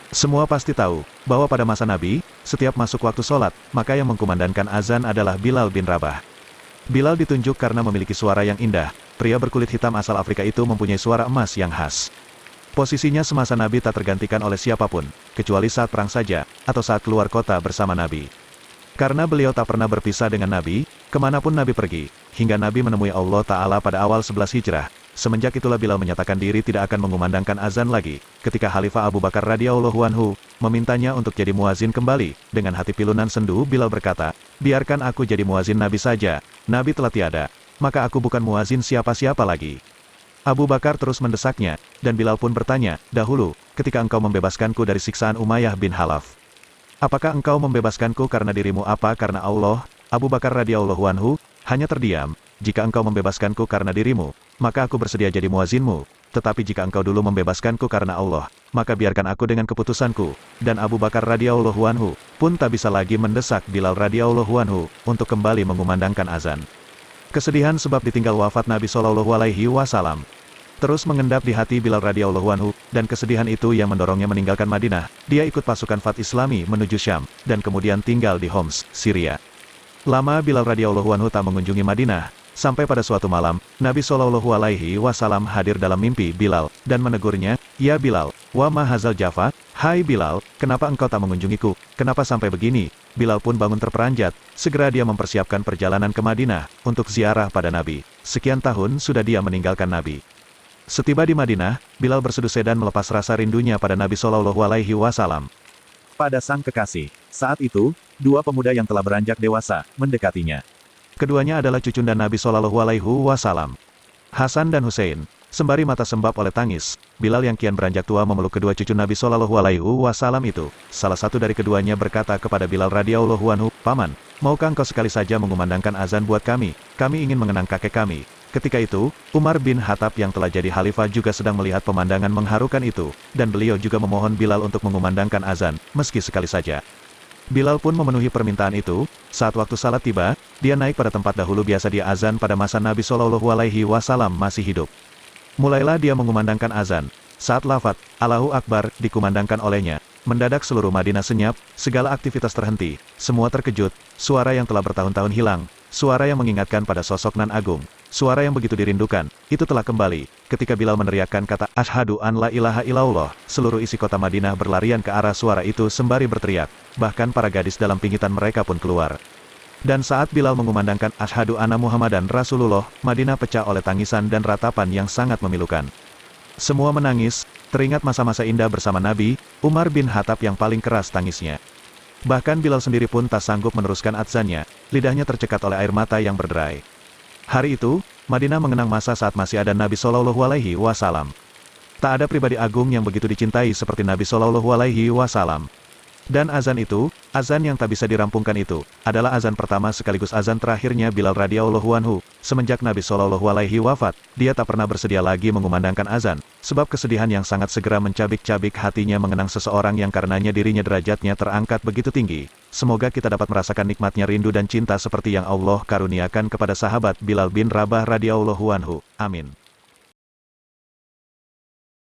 Semua pasti tahu, bahwa pada masa Nabi, setiap masuk waktu sholat, maka yang mengkumandangkan azan adalah Bilal bin Rabah. Bilal ditunjuk karena memiliki suara yang indah, pria berkulit hitam asal Afrika itu mempunyai suara emas yang khas. Posisinya semasa Nabi tak tergantikan oleh siapapun, kecuali saat perang saja, atau saat keluar kota bersama Nabi. Karena beliau tak pernah berpisah dengan Nabi, kemanapun Nabi pergi, hingga Nabi menemui Allah Ta'ala pada awal 11 Hijrah. Semenjak itulah Bilal menyatakan diri tidak akan mengumandangkan azan lagi, ketika Khalifah Abu Bakar radhiyallahu anhu memintanya untuk jadi muazin kembali. Dengan hati pilunan sendu, Bilal berkata, "Biarkan aku jadi muazin Nabi saja, Nabi telah tiada, maka aku bukan muazin siapa-siapa lagi." Abu Bakar terus mendesaknya, dan Bilal pun bertanya, "Dahulu, ketika engkau membebaskanku dari siksaan Umayyah bin Khalaf, apakah engkau membebaskanku karena dirimu apa karena Allah?" Abu Bakar radhiyallahu anhu hanya terdiam. "Jika engkau membebaskanku karena dirimu, maka aku bersedia jadi muazinmu. Tetapi jika engkau dulu membebaskanku karena Allah, maka biarkan aku dengan keputusanku." Dan Abu Bakar radhiyallahu anhu pun tak bisa lagi mendesak Bilal radhiyallahu anhu untuk kembali mengumandangkan azan. Kesedihan sebab ditinggal wafat Nabi Shallallahu Alaihi Wasallam terus mengendap di hati Bilal radhiyallahu anhu, dan kesedihan itu yang mendorongnya meninggalkan Madinah. Dia ikut pasukan Fath Islami menuju Syam, dan kemudian tinggal di Homs, Syria. Lama Bilal radhiyallahu anhu tak mengunjungi Madinah, sampai pada suatu malam, Nabi Shallallahu Alaihi Wasallam hadir dalam mimpi Bilal, dan menegurnya, "Ya Bilal, wa ma hazal jafa, hai Bilal, kenapa engkau tak mengunjungiku, kenapa sampai begini?" Bilal pun bangun terperanjat, segera dia mempersiapkan perjalanan ke Madinah, untuk ziarah pada Nabi. Sekian tahun sudah dia meninggalkan Nabi. Setiba di Madinah, Bilal bersedu sedan melepas rasa rindunya pada Nabi Shallallahu Alaihi Wasallam. Pada sang kekasih, saat itu, dua pemuda yang telah beranjak dewasa, mendekatinya. Keduanya adalah cucunda Nabi Shallallahu Alaihi Wasallam, Hasan dan Hussein. Sembari mata sembab oleh tangis, Bilal yang kian beranjak tua memeluk kedua cucu Nabi Shallallahu Alaihi Wasallam itu. Salah satu dari keduanya berkata kepada Bilal radhiyallahu anhu, "Paman, maukah engkau sekali saja mengumandangkan azan buat kami? Kami ingin mengenang kakek kami." Ketika itu, Umar bin Khattab yang telah jadi khalifah juga sedang melihat pemandangan mengharukan itu, dan beliau juga memohon Bilal untuk mengumandangkan azan, meski sekali saja. Bilal pun memenuhi permintaan itu. Saat waktu salat tiba, dia naik pada tempat dahulu biasa dia azan pada masa Nabi Shallallahu Alaihi Wasallam masih hidup. Mulailah dia mengumandangkan azan. Saat lafaz Allahu Akbar dikumandangkan olehnya, mendadak seluruh Madinah senyap, segala aktivitas terhenti, semua terkejut, suara yang telah bertahun-tahun hilang, suara yang mengingatkan pada sosok nan agung, suara yang begitu dirindukan, itu telah kembali. Ketika Bilal meneriakkan kata "Asyhadu an la ilaha illallah", seluruh isi kota Madinah berlarian ke arah suara itu sembari berteriak, bahkan para gadis dalam pinggitan mereka pun keluar. Dan saat Bilal mengumandangkan "Asyhadu anna Muhammadan Rasulullah", Madinah pecah oleh tangisan dan ratapan yang sangat memilukan. Semua menangis, teringat masa-masa indah bersama Nabi. Umar bin Khattab yang paling keras tangisnya. Bahkan Bilal sendiri pun tak sanggup meneruskan adzannya, lidahnya tercekat oleh air mata yang berderai. Hari itu, Madinah mengenang masa saat masih ada Nabi Shallallahu Alaihi Wasallam. Tak ada pribadi agung yang begitu dicintai seperti Nabi Shallallahu Alaihi Wasallam. Dan azan itu, azan yang tak bisa dirampungkan itu, adalah azan pertama sekaligus azan terakhirnya Bilal radhiyallahu anhu. Semenjak Nabi Shallallahu Alaihi wafat, dia tak pernah bersedia lagi mengumandangkan azan, sebab kesedihan yang sangat segera mencabik-cabik hatinya mengenang seseorang yang karenanya dirinya derajatnya terangkat begitu tinggi. Semoga kita dapat merasakan nikmatnya rindu dan cinta seperti yang Allah karuniakan kepada sahabat Bilal bin Rabah radhiyallahu anhu. Amin.